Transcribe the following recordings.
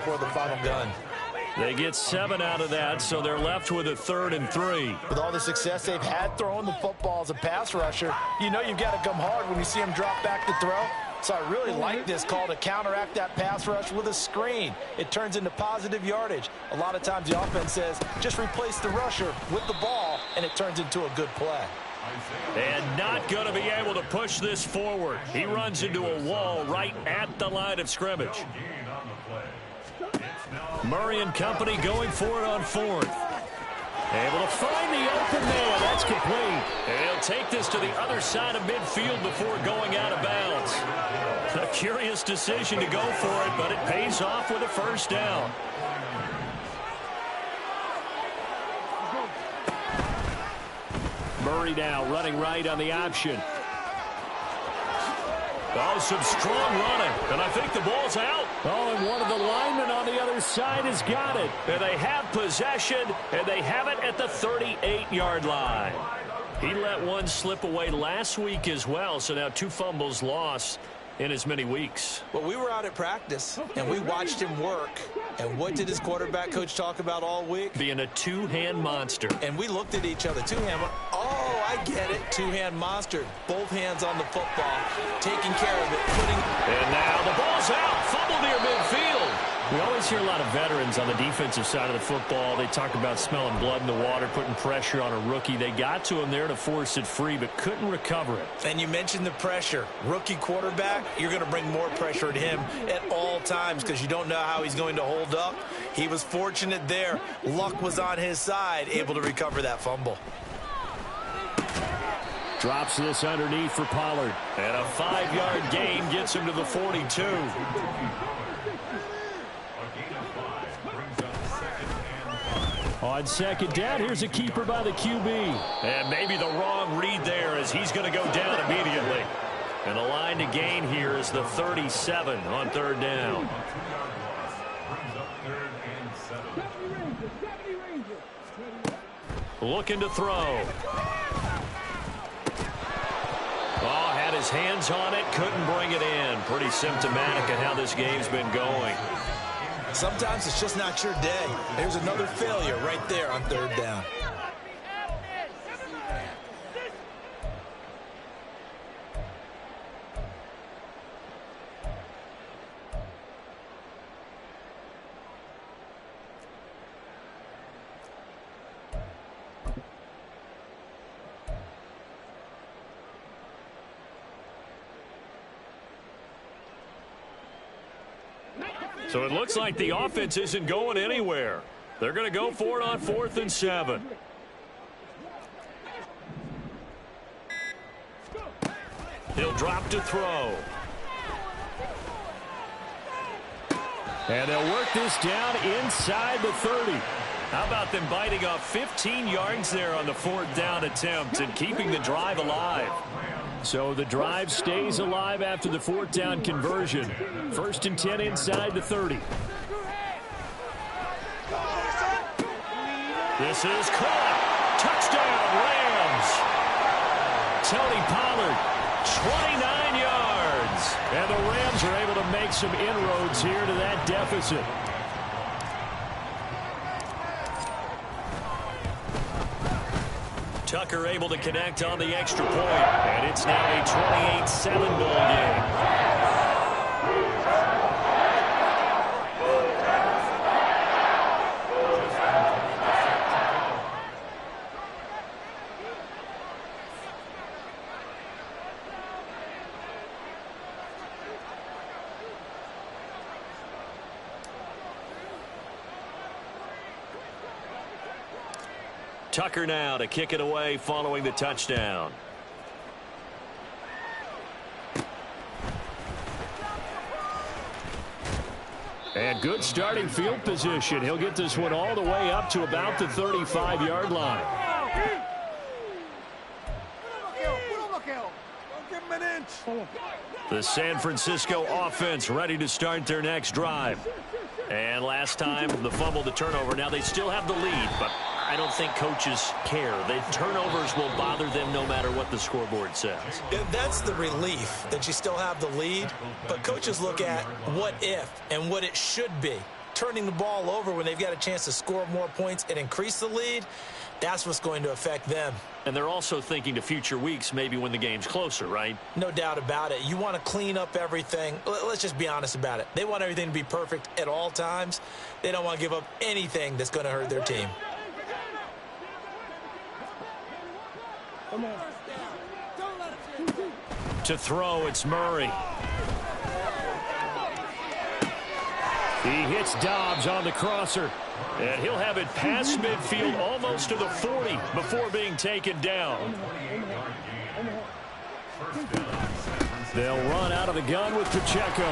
before the final gun. They get 7 out of that, so they're left with a 3rd and 3. With all the success they've had throwing the football as a pass rusher, you know you've got to come hard when you see him drop back to throw. So I really like this call to counteract that pass rush with a screen. It turns into positive yardage. A lot of times the offense says, just replace the rusher with the ball, and it turns into a good play. And not going to be able to push this forward. He runs into a wall right at the line of scrimmage. Murray and company going for it on 4th. Able to find the open man. That's complete. And he'll take this to the other side of midfield before going out of bounds. A curious decision to go for it, but it pays off with a 1st down. Murray now running right on the option. Oh, some strong running, and I think the ball's out. Oh, and one of the linemen on the other side has got it. And they have possession, and they have it at the 38-yard line. He let one slip away last week as well, so now 2 fumbles lost in as many weeks. Well, we were out at practice, and we watched him work. And what did his quarterback coach talk about all week? Being a 2-hand monster. And we looked at each other. 2-hand. Oh, I get it. 2-hand monster. Both hands on the football. Taking care of it. And now the ball's out. Fumble near midfield. We always hear a lot of veterans on the defensive side of the football. They talk about smelling blood in the water, putting pressure on a rookie. They got to him there to force it free, but couldn't recover it. And you mentioned the pressure. Rookie quarterback, you're going to bring more pressure at him at all times because you don't know how he's going to hold up. He was fortunate there. Luck was on his side, able to recover that fumble. Drops this underneath for Pollard. And a 5-yard gain gets him to the 42. On 2nd down, here's a keeper by the QB. And maybe the wrong read there as he's going to go down immediately. And the line to gain here is the 37 on 3rd down. Looking to throw. Oh, had his hands on it, couldn't bring it in. Pretty symptomatic of how this game's been going. Sometimes it's just not your day. There's another failure right there on 3rd down. So it looks like the offense isn't going anywhere. They're going to go for it on 4th and 7. He'll drop to throw. And they'll work this down inside the 30. How about them biting off 15 yards there on the 4th down attempt and keeping the drive alive? So the drive stays alive after the 4th down conversion. 1st and 10 inside the 30. This is caught. Touchdown, Rams. Tony Pollard, 29 yards. And the Rams are able to make some inroads here to that deficit. Tucker able to connect on the extra point. And it's now a 28-7 ball game. Tucker now to kick it away following the touchdown. And good starting field position. He'll get this one all the way up to about the 35-yard line. The San Francisco offense ready to start their next drive. And last time, the fumble, the turnover. Now they still have the lead, but I don't think coaches care. The turnovers will bother them no matter what the scoreboard says. Yeah, that's the relief, that you still have the lead. But coaches look at what if and what it should be. turning the ball over when they've got a chance to score more points and increase the lead, that's what's going to affect them. And they're also thinking to future weeks, maybe when the game's closer, right? No doubt about it. You want to clean up everything. Let's just be honest about it. They want everything to be perfect at all times. They don't want to give up anything that's going to hurt their team. To throw, it's Murray. He hits Dobbs on the crosser. And he'll have it past midfield almost to the 40 before being taken down. They'll run out of the gun with Pacheco.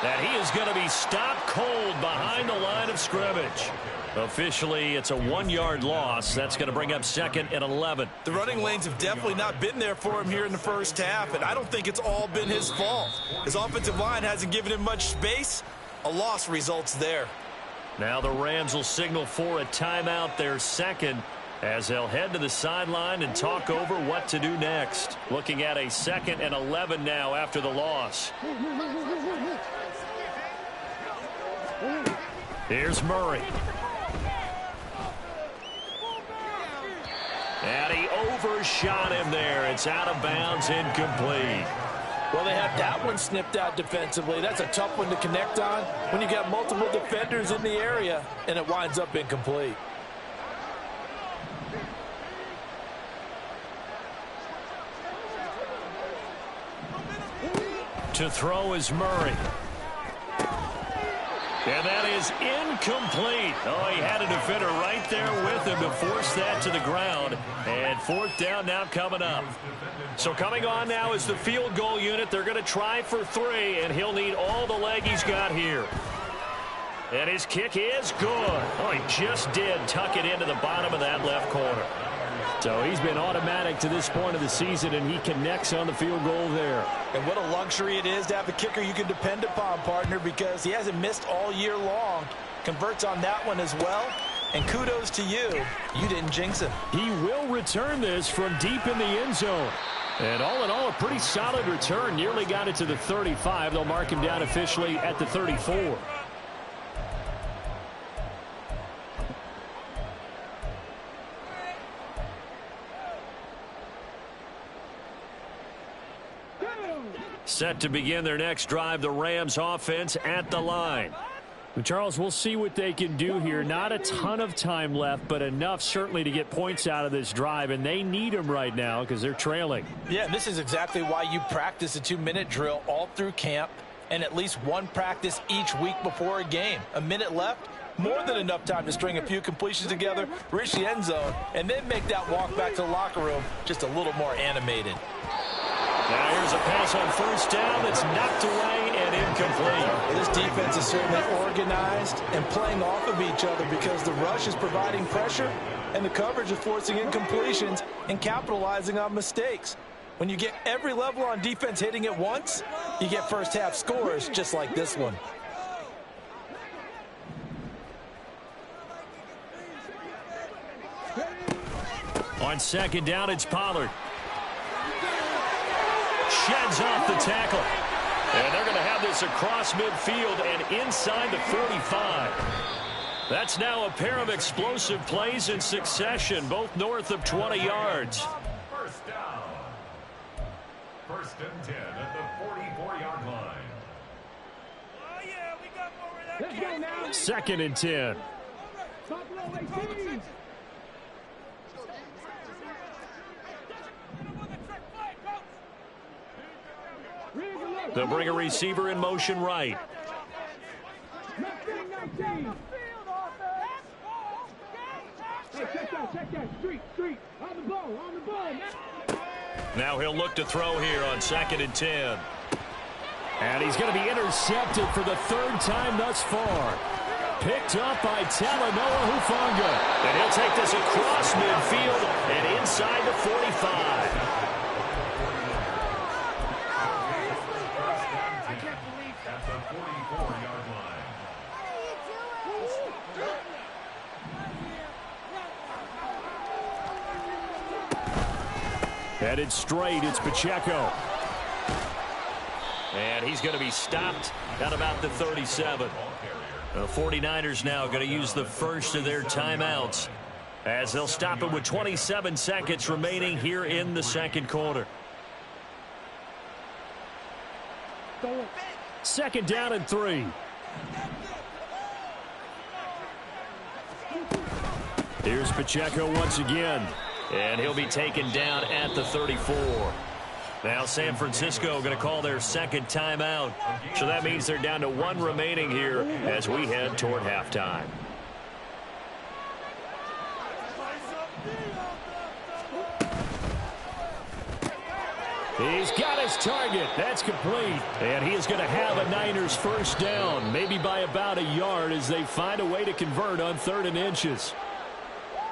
And he is going to be stopped cold behind the line of scrimmage. Officially, it's a 1-yard loss. That's going to bring up 2nd and 11. The running lanes have definitely not been there for him here in the first half, and I don't think it's all been his fault. His offensive line hasn't given him much space. A loss results there. Now the Rams will signal for a timeout, their second, as they'll head to the sideline and talk over what to do next. Looking at a 2nd and 11 now after the loss. Here's Murray. And he overshot him there. It's out of bounds, incomplete. Well, they have that one snipped out defensively. That's a tough one to connect on when you got multiple defenders in the area, and it winds up incomplete. To throw is Murray. And that is incomplete. Oh, he had a defender right there with him to force that to the ground. And 4th down now coming up. So coming on now is the field goal unit. They're going to try for 3, and he'll need all the leg he's got here. And his kick is good. Oh, he just did tuck it into the bottom of that left corner. So he's been automatic to this point of the season, and he connects on the field goal there. And what a luxury it is to have a kicker you can depend upon, partner, because he hasn't missed all year long. Converts on that one as well. And kudos to you. You didn't jinx him. He will return this from deep in the end zone. And all in all, a pretty solid return. Nearly got it to the 35. They'll mark him down officially at the 34. Set to begin their next drive, the Rams offense at the line. Charles, we'll see what they can do here. Not a ton of time left, but enough certainly to get points out of this drive, and they need them right now because they're trailing. Yeah, and this is exactly why you practice a 2-minute drill all through camp and at least one practice each week before a game. A minute left, more than enough time to string a few completions together, reach the end zone, and then make that walk back to the locker room just a little more animated. Now here's a pass on 1st down that's knocked away and incomplete. This defense is certainly organized and playing off of each other because the rush is providing pressure and the coverage is forcing incompletions and capitalizing on mistakes. When you get every level on defense hitting at once, you get first half scores just like this one. On 2nd down, it's Pollard. Sheds off the tackle. And they're going to have this across midfield and inside the 45. That's now a pair of explosive plays in succession, both north of 20 yards. 1st down. 1st and 10 at the 44-yard line. Oh, yeah, we got more of that. Let's go now. 2nd and 10. They'll bring a receiver in motion right. Now he'll look to throw here on 2nd and 10. And he's going to be intercepted for the 3rd time thus far. Picked up by Talanoa Hufanga. And he'll take this across midfield and inside the 45. At the 44-yard line. Headed straight, it's Pacheco. And he's going to be stopped at about the 37. The 49ers now going to use the first of their timeouts as they'll stop it with 27 seconds remaining here in the second quarter. Second down and 3. Here's Pacheco once again, and he'll be taken down at the 34. Now San Francisco going to call their second timeout, so that means they're down to 1 remaining here as we head toward halftime. He's got his target. That's complete. And he is going to have a Niners first down, maybe by about a yard as they find a way to convert on 3rd and inches.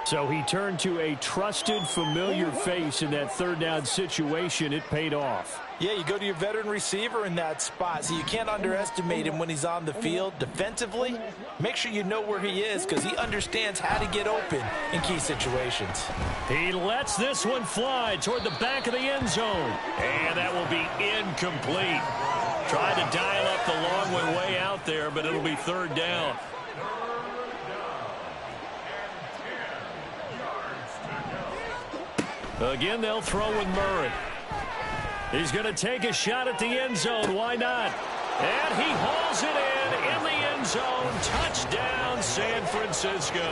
So he turned to a trusted, familiar face in that 3rd down situation. It paid off. Yeah, you go to your veteran receiver in that spot, so you can't underestimate him when he's on the field. Defensively, make sure you know where he is because he understands how to get open in key situations. He lets this one fly toward the back of the end zone, and that will be incomplete. Tried to dial up the long one way out there, but it'll be 3rd down. Again, they'll throw with Murray. He's going to take a shot at the end zone. Why not? And he hauls it in the end zone. Touchdown, San Francisco.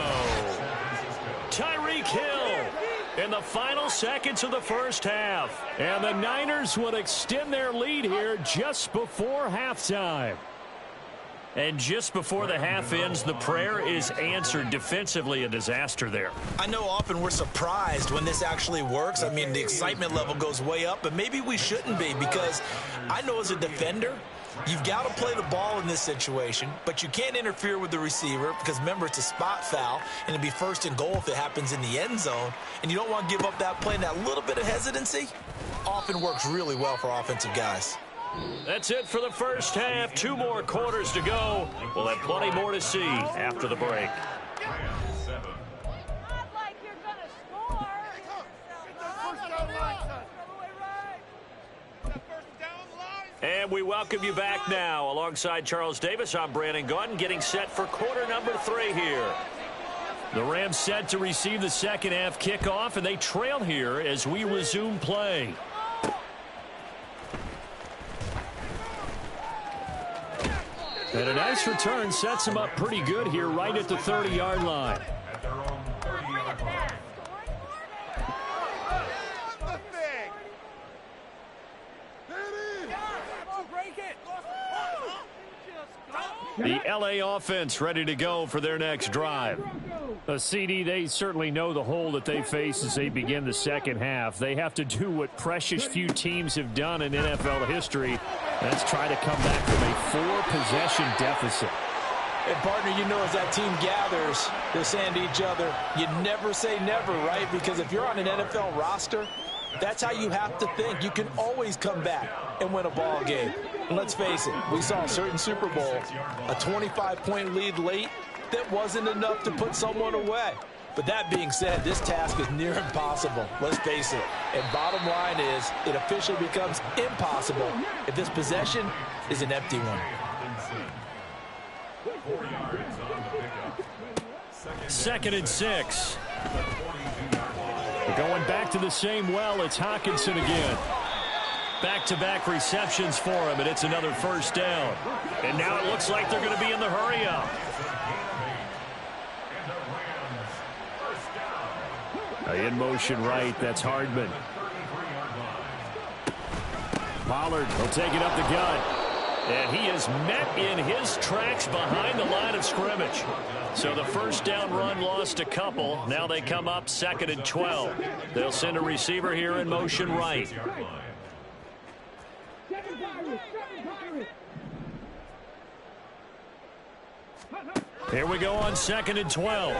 Tyreek Hill in the final seconds of the first half. And the Niners would extend their lead here just before halftime. And just before the half ends, the prayer is answered. Defensively, a disaster there. I know often we're surprised when this actually works. I mean, the excitement level goes way up, but maybe we shouldn't be because I know as a defender, you've got to play the ball in this situation, but you can't interfere with the receiver because, remember, it's a spot foul, and it'd be 1st and goal if it happens in the end zone, and you don't want to give up that play, and that little bit of hesitancy often works really well for offensive guys. That's it for the first half. 2 more quarters to go. We'll have plenty more to see after the break. And we welcome you back now. Alongside Charles Davis, I'm Brandon Gaudin, getting set for quarter number 3 here. The Rams set to receive the second half kickoff, and they trail here as we resume play. And a nice return sets him up pretty good here right at the 30-yard line. At their own 30-yard line. The LA offense ready to go for their next drive. CD, they certainly know the hole that they face as they begin the second half. They have to do what precious few teams have done in NFL history. That's try to come back from a 4-possession deficit. And, partner, you know as that team gathers, they're saying to each other, you never say never, right? Because if you're on an NFL roster, that's how you have to think. You can always come back and win a ball game. And let's face it, we saw a certain Super Bowl, a 25-point lead late that wasn't enough to put someone away. But that being said, this task is near impossible. Let's face it. And bottom line is, it officially becomes impossible if this possession is an empty one. 4 yards on the pickup. Second and 6. We're going back to the same well. It's Hockenson again. Back-to-back receptions for him, and it's another first down. And now it looks like they're going to be in the hurry-up. In motion right, that's Hardman. Pollard will take it up the gut. And he is met in his tracks behind the line of scrimmage. So the first down run lost a couple. Now they come up 2nd and 12. They'll send a receiver here in motion right. Here we go on 2nd and 12.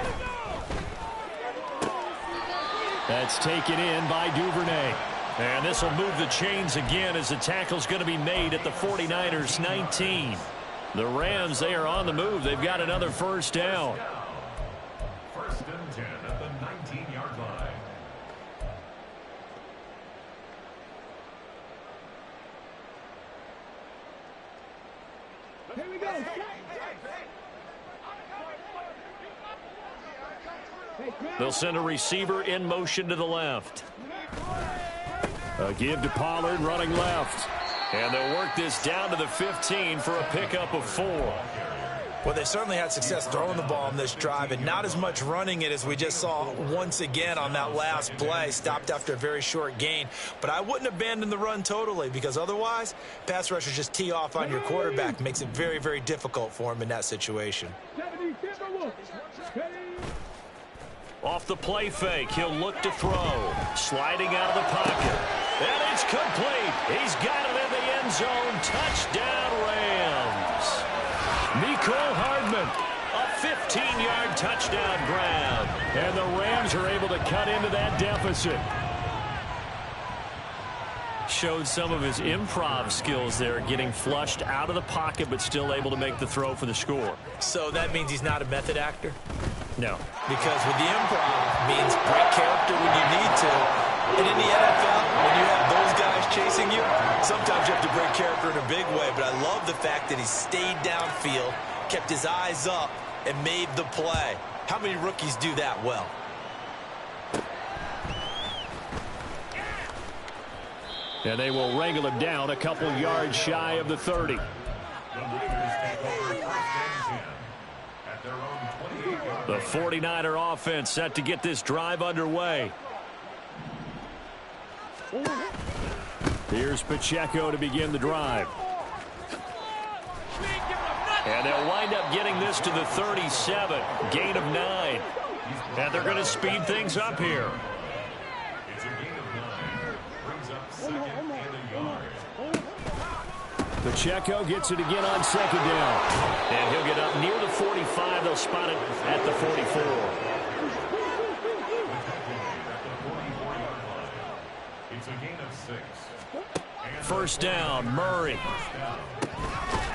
That's taken in by Duvernay. And this will move the chains again as the tackle's going to be made at the 49ers 19. The Rams, they are on the move. They've got another first down. 1st and 10 at the 19-yard line. Here we go. They'll send a receiver in motion to the left. A give to Pollard running left. And they'll work this down to the 15 for a pickup of 4. Well, they certainly had success throwing the ball on this drive and not as much running it as we just saw once again on that last play. Stopped after a very short gain. But I wouldn't abandon the run totally, because otherwise, pass rushers just tee off on your quarterback. Makes it very, very difficult for him in that situation. Off the play fake, he'll look to throw. Sliding out of the pocket. And it's complete. He's got it in the end zone. Touchdown, Rams. Mecole Hardman, a 15-yard touchdown grab. And the Rams are able to cut into that deficit. Showed some of his improv skills there, getting flushed out of the pocket but still able to make the throw for the score. So that means he's not a method actor? No. Because with the improv means break character when you need to. And in the NFL, when you have those guys chasing you, sometimes you have to break character in a big way. But I love the fact that he stayed downfield, kept his eyes up, and made the play. How many rookies do that well? And they will wrangle him down a couple yards shy of the 30. The 49er offense set to get this drive underway. Here's Pacheco to begin the drive. And they'll wind up getting this to the 37. Gain of 9. And they're going to speed things up here. It's a gain of 9. Brings up second and a yard. Pacheco gets it again on second down. And he'll get up near the 45. They'll spot it at the 44. It's a gain of 6. First down, Murray.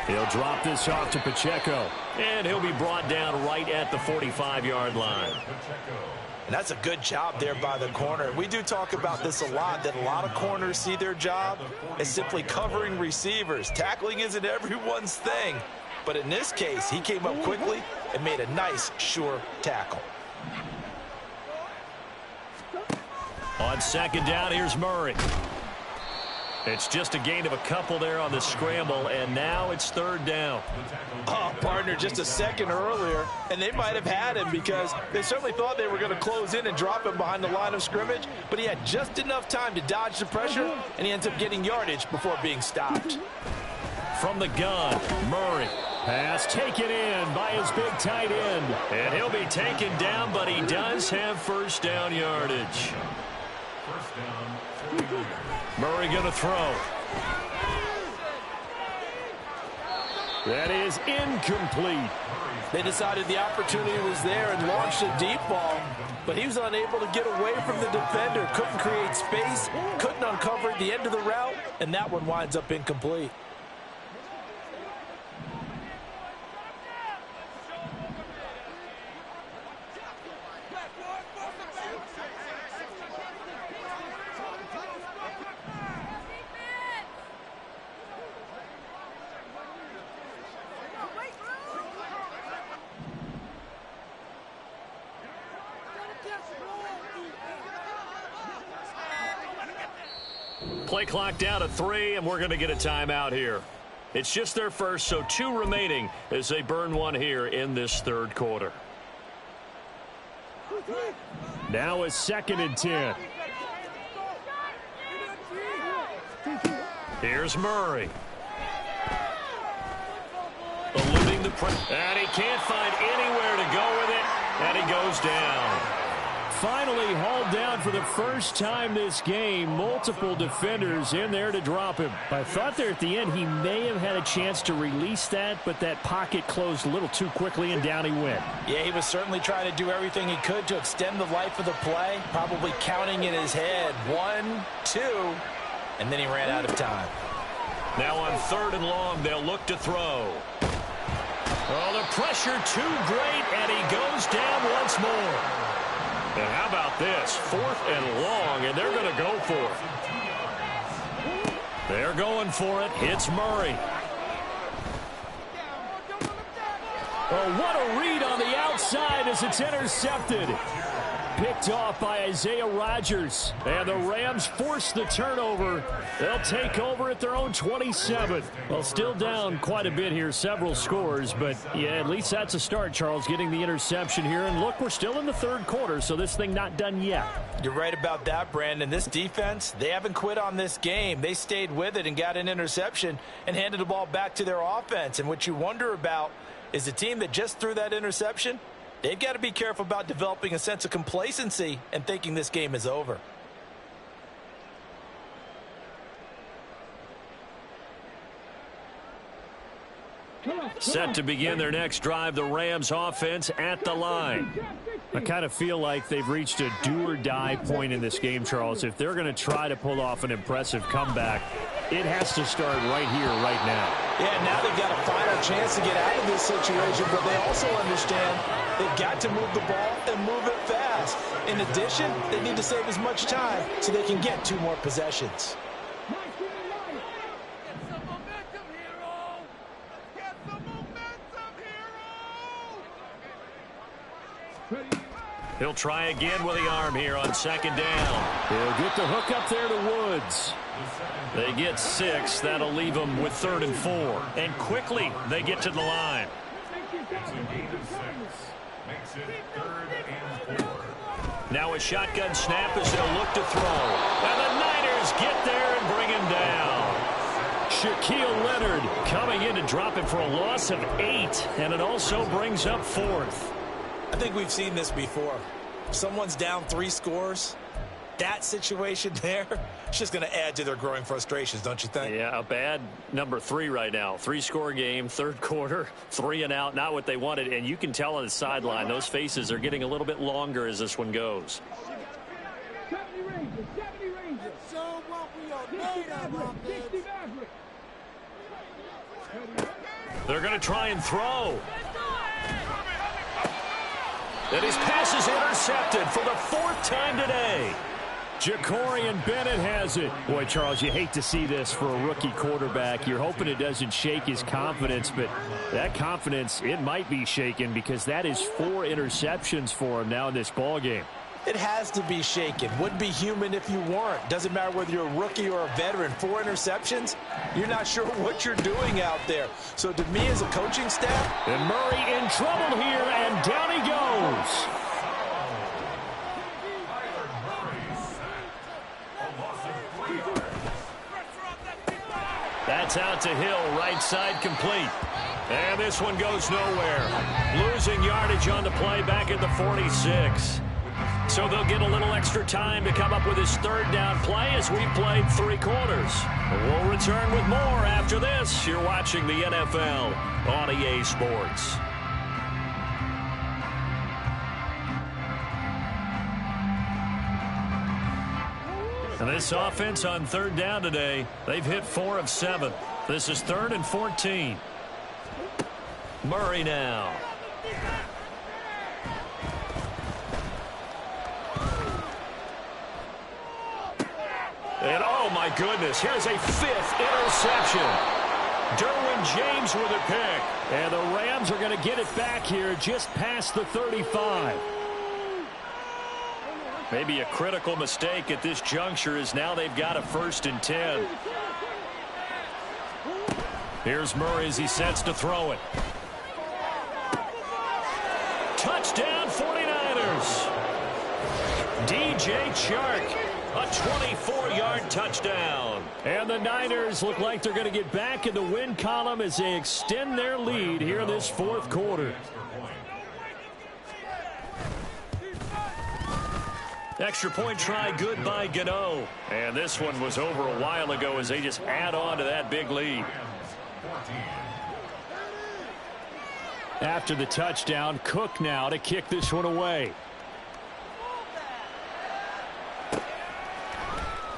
He'll drop this off to Pacheco. And he'll be brought down right at the 45-yard line. And that's a good job there by the corner. We do talk about this a lot, that a lot of corners see their job as simply covering receivers. Tackling isn't everyone's thing. But in this case, he came up quickly and made a nice, sure tackle. On second down, here's Murray. It's just a gain of a couple there on the scramble, and now it's third down. Oh, partner, just a second earlier, and they might have had him because they certainly thought they were going to close in and drop him behind the line of scrimmage, but he had just enough time to dodge the pressure, and he ends up getting yardage before being stopped. From the gun, Murray. Pass taken in by his big tight end. And he'll be taken down, but he does have first down yardage. First down, 49. Murray going to throw. That is incomplete. They decided the opportunity was there and launched a deep ball, but he was unable to get away from the defender, couldn't create space, couldn't uncover at the end of the route, and that one winds up incomplete. Play clock down to 3, and we're going to get a timeout here. It's just their first, so 2 remaining as they burn one here in this third quarter. Now it's 2nd and 10. Here's Murray. Eluding the pressure. And he can't find anywhere to go with it, and he goes down. Finally hauled down for the first time this game. Multiple defenders in there to drop him. I thought there at the end he may have had a chance to release that, but that pocket closed a little too quickly, and down he went. Yeah, he was certainly trying to do everything he could to extend the life of the play, probably counting in his head 1, 2, and then he ran out of time. Now on 3rd and long, they'll look to throw. Oh, the pressure too great, and he goes down once more. And how about this? 4th and long, and they're going to go for it. They're going for it. It's Murray. Oh, what a read on the outside as it's intercepted. picked off by Isaiah Rodgers. And the Rams force the turnover. They'll take over at their own 27. Well, still down quite a bit here, several scores. But, yeah, at least that's a start, Charles, getting the interception here. And, look, we're still in the third quarter, so this thing not done yet. You're right about that, Brandon. This defense, they haven't quit on this game. They stayed with it and got an interception and handed the ball back to their offense. And what you wonder about is the team that just threw that interception, they've got to be careful about developing a sense of complacency and thinking this game is over. Set to begin their next drive, the Rams offense at the line. I kind of feel like they've reached a do-or-die point in this game, Charles. If they're going to try to pull off an impressive comeback, it has to start right here, right now. Yeah, now they've got a final chance to get out of this situation, but they also understand they've got to move the ball and move it fast. In addition, they need to save as much time so they can get 2 more possessions. He'll try again with the arm here on second down. He'll get the hook up there to Woods. They get 6. That'll leave them with 3rd and 4. And quickly they get to the line. Now a shotgun snap as they'll look to throw. And the Niners get there and bring him down. Shaquille Leonard coming in to drop him for a loss of 8. And it also brings up 4th. I think we've seen this before. If someone's down 3 scores, that situation there, it's just going to add to their growing frustrations, don't you think? Yeah, a bad number 3 right now. 3-score game, third quarter, 3 and out, not what they wanted. And you can tell on the sideline, those faces are getting a little bit longer as this one goes. 70 Rangers, 70 Rangers. Show what we are made of, They're going to try and throw. And his pass is intercepted for the 4th time today. Jacorian Bennett has it. Boy, Charles, you hate to see this for a rookie quarterback. You're hoping it doesn't shake his confidence, but that confidence, it might be shaken because that is 4 interceptions for him now in this ballgame. It has to be shaken. Wouldn't be human if you weren't. Doesn't matter whether you're a rookie or a veteran. 4 interceptions, you're not sure what you're doing out there. So to me as a coaching staff. And Murray in trouble here, and down he goes. That's out to Hill, right side complete. And this one goes nowhere. Losing yardage on the play back at the 46. So they'll get a little extra time to come up with his 3rd down play as we played 3 quarters. We'll return with more after this. You're watching the NFL on EA Sports. And this offense on 3rd down today, they've hit 4 of 7. This is 3rd and 14. Murray now. And, oh, my goodness, here's a 5th interception. Derwin James with a pick. And the Rams are going to get it back here just past the 35. Maybe a critical mistake at this juncture as now they've got a 1st and 10. Here's Murray as he sets to throw it. Touchdown 49ers. DJ Chark. A 24-yard touchdown. And the Niners look like they're going to get back in the win column as they extend their lead here in this 4th quarter. Extra point try good by Gano. And this one was over a while ago as they just add on to that big lead. After the touchdown, Cook now to kick this one away.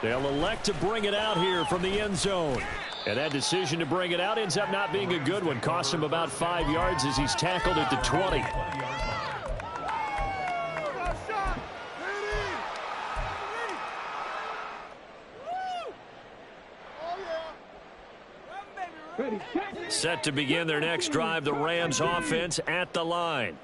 They'll elect to bring it out here from the end zone. And that decision to bring it out ends up not being a good one. Costs him about 5 yards as he's tackled at the 20. Set to begin their next drive, the Rams offense at the line.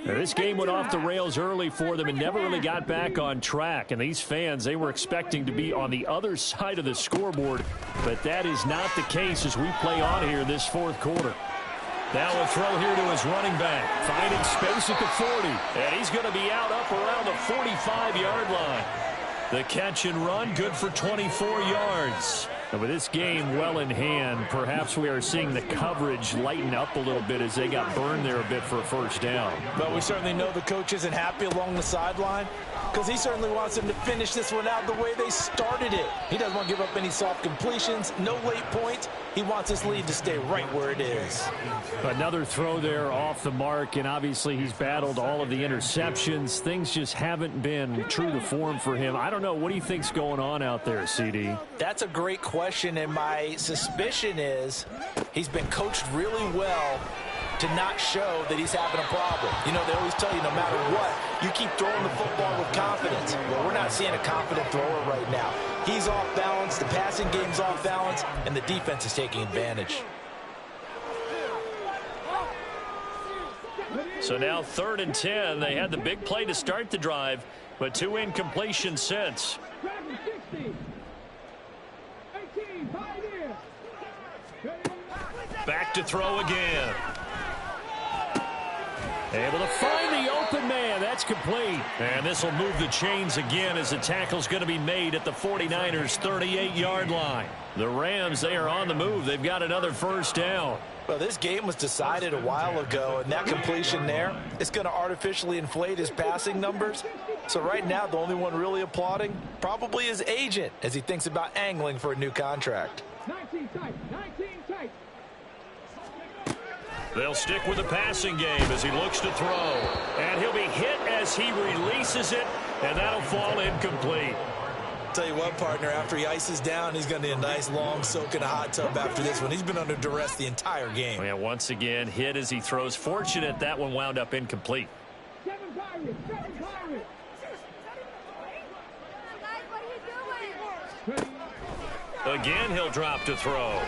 Now, this game went off the rails early for them and never really got back on track. And these fans, they were expecting to be on the other side of the scoreboard, but that is not the case as we play on here this fourth quarter. Now a throw here to his running back, finding space at the 40, and he's going to be out up around the 45-yard line. The catch and run, good for 24 yards. And with this game well in hand, perhaps we are seeing the coverage lighten up a little bit as they got burned there a bit for a first down. But we certainly know the coach isn't happy along the sideline because he certainly wants them to finish this one out the way they started it. He doesn't want to give up any soft completions, no late points. He wants his lead to stay right where it is. Another throw there off the mark, and obviously he's battled all of the interceptions. Things just haven't been true to form for him. I don't know. What do you think's going on out there, CD? That's a great question, and my suspicion is he's been coached really well to not show that he's having a problem. You know, they always tell you no matter what, you keep throwing the football with confidence. Well, we're not seeing a confident thrower right now. He's off balance, the passing game's off balance, and the defense is taking advantage. So now 3rd and 10. They had the big play to start the drive, but 2 incompletions since. Back to throw again. Able to find the open man. That's complete. And this will move the chains again as the tackle's going to be made at the 49ers' 38-yard line. The Rams, they are on the move. They've got another first down. Well, this game was decided a while ago, and that completion there is going to artificially inflate his passing numbers. So right now, the only one really applauding probably his agent as he thinks about angling for a new contract. 19 tight, 19 tight. They'll stick with the passing game as he looks to throw. And he'll be hit as he releases it, and that'll fall incomplete. Tell you what, partner, after he ices down, he's going to need a nice long soak in a hot tub after this one. He's been under duress the entire game. Yeah, once again, hit as he throws. Fortunate that one wound up incomplete. 7 Pirates, 7 Pirates. Again, he'll drop to throw.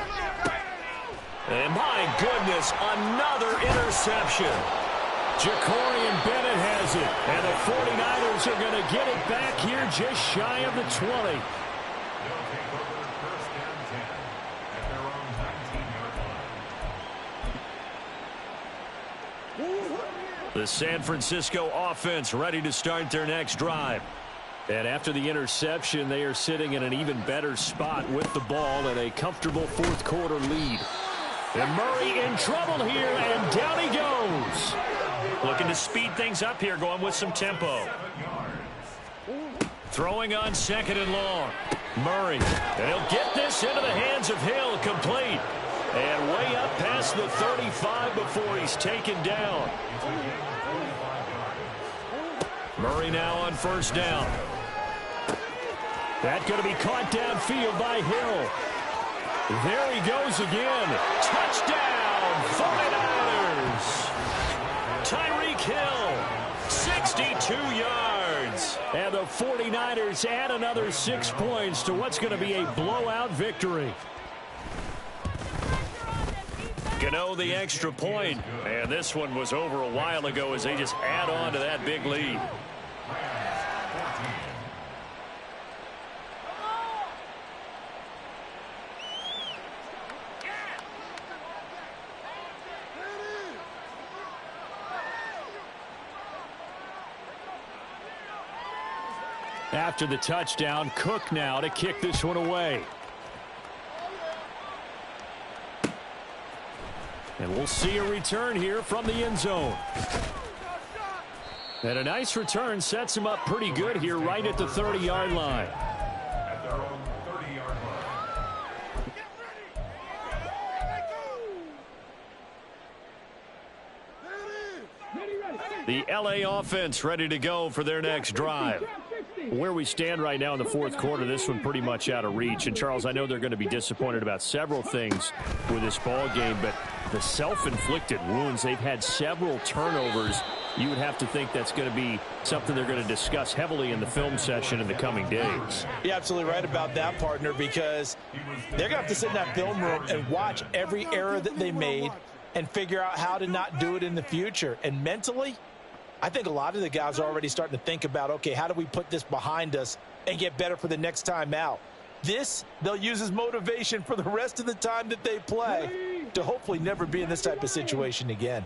And my goodness, another interception. Jacorian Bennett has it. And the 49ers are going to get it back here just shy of the 20. The San Francisco offense ready to start their next drive. And after the interception, they are sitting in an even better spot with the ball and a comfortable fourth quarter lead. And Murray in trouble here, and down he goes. Looking to speed things up here, going with some tempo. Throwing on 2nd and long. Murray, and he'll get this into the hands of Hill, complete. And way up past the 35 before he's taken down. Murray now on first down. That's going to be caught downfield by Hill. There he goes again. Touchdown, 49ers. Tyreek Hill, 62 yards. And the 49ers add another 6 points to what's going to be a blowout victory. Gano the extra point. And this one was over a while ago as they just add on to that big lead. After the touchdown, Cook now to kick this one away. And we'll see a return here from the end zone. And a nice return sets him up pretty good here right at the 30-yard line. At their own 30-yard line. The LA offense ready to go for their next drive. Where we stand right now in the fourth quarter, this one pretty much out of reach. And, Charles, I know they're going to be disappointed about several things with this ball game, but the self-inflicted wounds, they've had several turnovers. You would have to think that's going to be something they're going to discuss heavily in the film session in the coming days. You're absolutely right about that, partner, because they're going to have to sit in that film room and watch every error that they made and figure out how to not do it in the future. And mentally, I think a lot of the guys are already starting to think about, okay, how do we put this behind us and get better for the next time out? This, they'll use as motivation for the rest of the time that they play to hopefully never be in this type of situation again.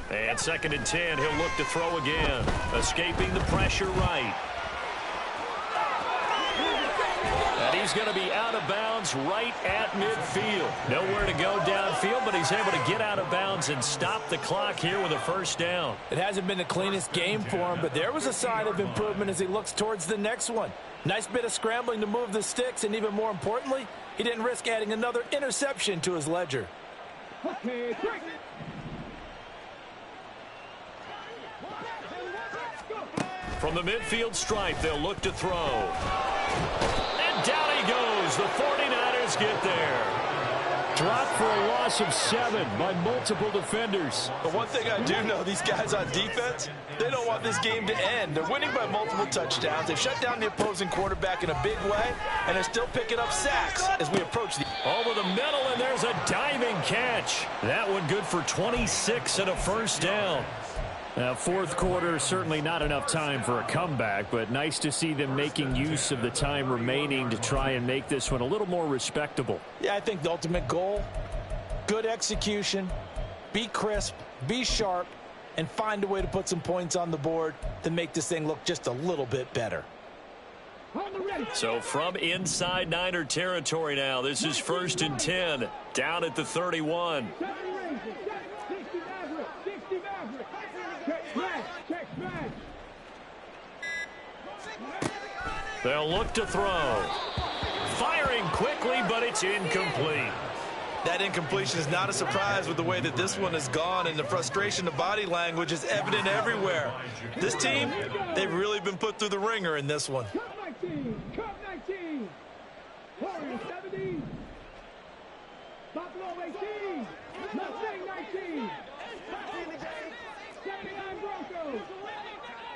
And 2nd and 10, he'll look to throw again. Escaping the pressure right. And he's going to be out of bounds right at midfield. Nowhere to go downfield, but he's able to get out of bounds and stop the clock here with a first down. It hasn't been the cleanest game for him, but there was a sign of improvement as he looks towards the next one. Nice bit of scrambling to move the sticks, and even more importantly, he didn't risk adding another interception to his ledger. Okay, quick. From the midfield stripe, they'll look to throw. And down he goes. The 49ers get there. Dropped for a loss of 7 by multiple defenders. But one thing I do know, these guys on defense, they don't want this game to end. They're winning by multiple touchdowns. They've shut down the opposing quarterback in a big way, and they're still picking up sacks as we approach the... Over the middle, and there's a diving catch. That one good for 26 and a first down. Now, fourth quarter, certainly not enough time for a comeback, but nice to see them making use of the time remaining to try and make this one a little more respectable. Yeah, I think the ultimate goal, good execution, be crisp, be sharp, and find a way to put some points on the board to make this thing look just a little bit better. So from inside Niner territory now, this is 1st and 10, down at the 31. They'll look to throw. Firing quickly, but it's incomplete. That incompletion is not a surprise with the way that this one has gone, and the frustration, the body language is evident everywhere. This team, they've really been put through the ringer in this one. Cup 19, Cup 19, Warriors 70, Buffalo 18, Mustang 19, 79 Broncos,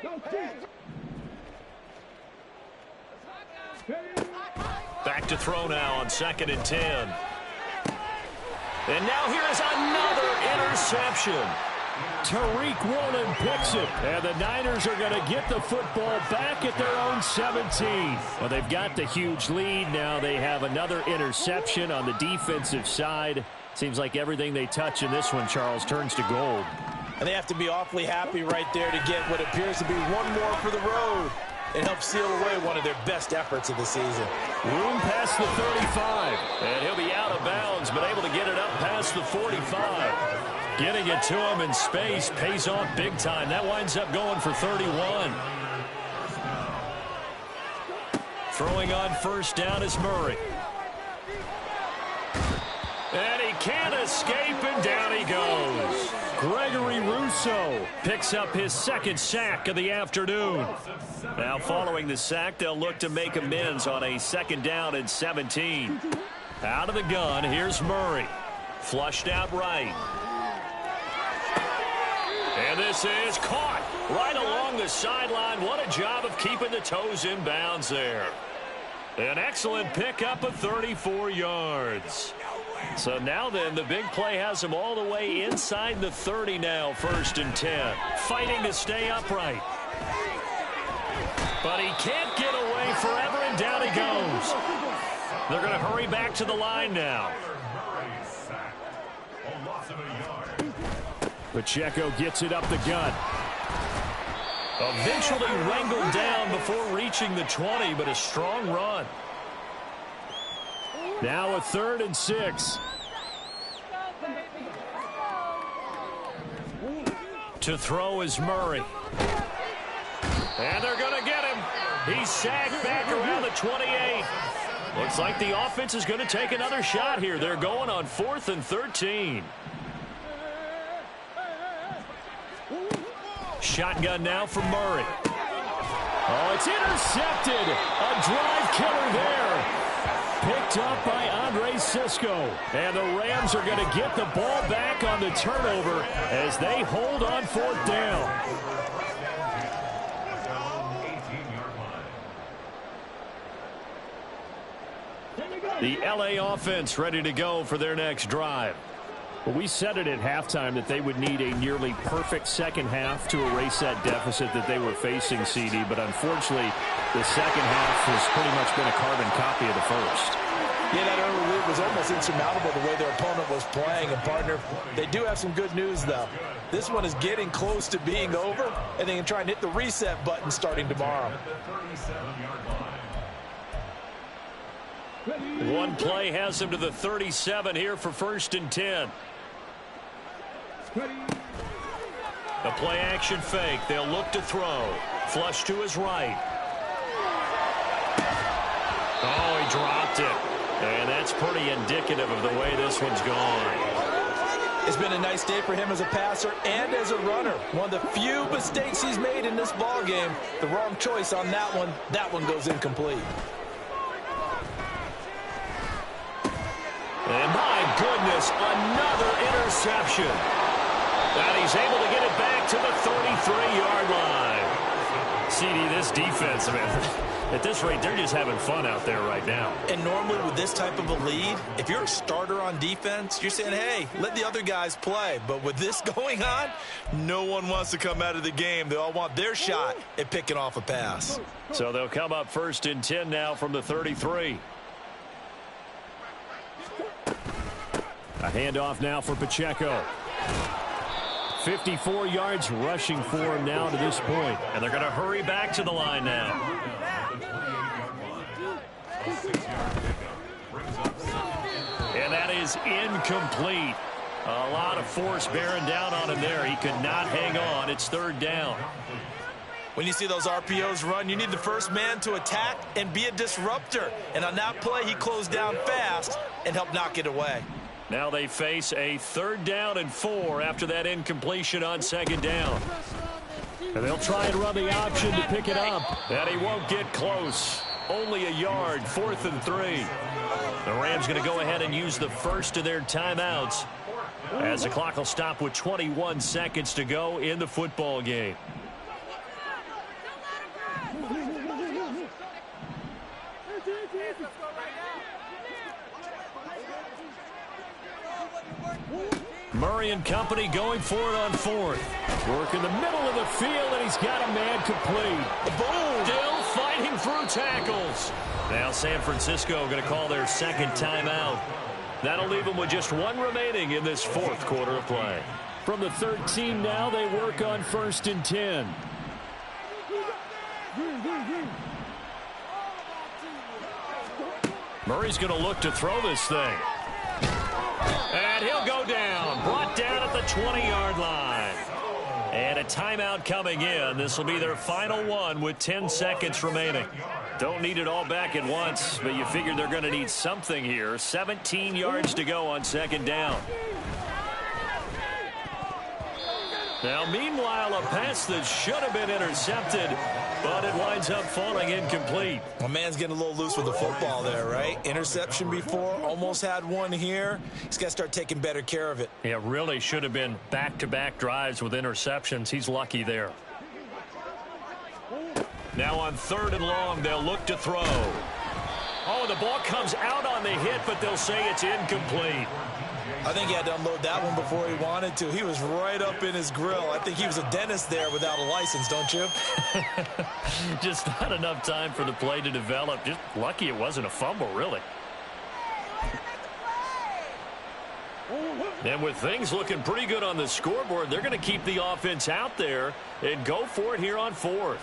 those Chiefs. Back to throw now on 2nd and 10. And now here is another interception. Tariq Woolen picks it, and the Niners are going to get the football back at their own 17. Well, they've got the huge lead. Now they have another interception on the defensive side. Seems like everything they touch in this one, Charles, turns to gold. And they have to be awfully happy right there to get what appears to be one more for the road. It helps seal away one of their best efforts of the season. Room past the 35. And he'll be out of bounds, but able to get it up past the 45. Getting it to him in space pays off big time. That winds up going for 31. Throwing on first down is Murray. And he can't escape, and down he goes. Gregory Rousseau picks up his 2nd sack of the afternoon. Now following the sack, they'll look to make amends on a 2nd down and 17. Out of the gun, here's Murray. Flushed out right. And this is caught right along the sideline. What a job of keeping the toes in bounds there. An excellent pickup of 34 yards. So now then, the big play has him all the way inside the 30 now, 1st and 10. Fighting to stay upright. But he can't get away forever, and down he goes. They're going to hurry back to the line now. Pacheco gets it up the gut. Eventually wrangled down before reaching the 20, but a strong run. Now a 3rd and 6. To throw is Murray. And they're going to get him. He's sacked back around the 28. Looks like the offense is going to take another shot here. They're going on 4th and 13. Shotgun now for Murray. Oh, it's intercepted. A drive killer there. Picked up by Andre Cisco. And the Rams are going to get the ball back on the turnover as they hold on 4th down. The LA offense ready to go for their next drive. Well, we said it at halftime that they would need a nearly perfect second half to erase that deficit that they were facing, CD. But unfortunately, the second half has pretty much been a carbon copy of the first. Yeah, that early lead was almost insurmountable the way their opponent was playing. And, partner, they do have some good news, though. This one is getting close to being over, and they can try and hit the reset button starting tomorrow. One play has them to the 37 here for 1st and 10. The play action fake. They'll look to throw. Flush to his right. Oh, he dropped it. And that's pretty indicative of the way this one's gone. It's been a nice day for him as a passer and as a runner. One of the few mistakes he's made in this ball game. The wrong choice on that one. That one goes incomplete. And my goodness, another interception. And he's able to get it back to the 33-yard line. CD, this defense, man, at this rate, they're just having fun out there right now. And normally with this type of a lead, if you're a starter on defense, you're saying, hey, let the other guys play. But with this going on, no one wants to come out of the game. They all want their shot at picking off a pass. So they'll come up 1st and 10 now from the 33. A handoff now for Pacheco. 54 yards rushing for him now to this point. And they're going to hurry back to the line now. And that is incomplete. A lot of force bearing down on him there. He could not hang on. It's 3rd down. When you see those RPOs run, you need the first man to attack and be a disruptor. And on that play, he closed down fast and helped knock it away. Now they face a 3rd down and 4 after that incompletion on 2nd down. And they'll try and run the option to pick it up. And he won't get close. Only a yard, 4th and 3. The Rams going to go ahead and use the first of their timeouts as the clock will stop with 21 seconds to go in the football game. Murray and company going for it on 4th. Work in the middle of the field, and he's got a man complete. Boom! Still fighting through tackles. Now San Francisco going to call their 2nd timeout. That'll leave them with just 1 remaining in this 4th quarter of play. From the 13 now, they work on 1st and 10. Murray's going to look to throw this thing. And he'll go down. Brought down at the 20-yard line. And a timeout coming in. This will be their final one with 10 seconds remaining. Don't need it all back at once, but you figure they're going to need something here. 17 yards to go on 2nd down. Now, meanwhile, a pass that should have been intercepted, but it winds up falling incomplete. Well, man's getting a little loose with the football there, right? Interception before, almost had one here. He's got to start taking better care of it. Yeah, really should have been back-to-back drives with interceptions. He's lucky there. Now on 3rd and long, they'll look to throw. Oh, the ball comes out on the hit, but they'll say it's incomplete. I think he had to unload that one before he wanted to. He was right up in his grill. I think he was a dentist there without a license, don't you? Just not enough time for the play to develop. Just lucky it wasn't a fumble, really. And with things looking pretty good on the scoreboard, they're going to keep the offense out there and go for it here on 4th.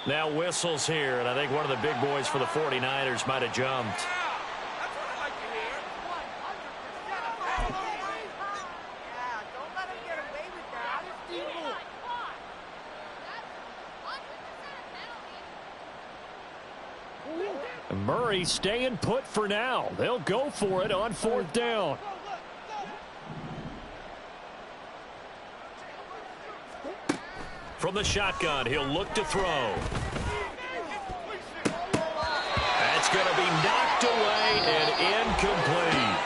Now whistles here, and I think one of the big boys for the 49ers might have jumped. Murray staying put for now. They'll go for it on 4th down. From the shotgun, he'll look to throw. That's going to be knocked away and incomplete.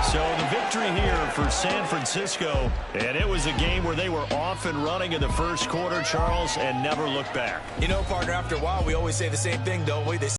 So the victory here for San Francisco, and it was a game where they were off and running in the first quarter, Charles, and never looked back. You know, partner, after a while, we always say the same thing, don't we?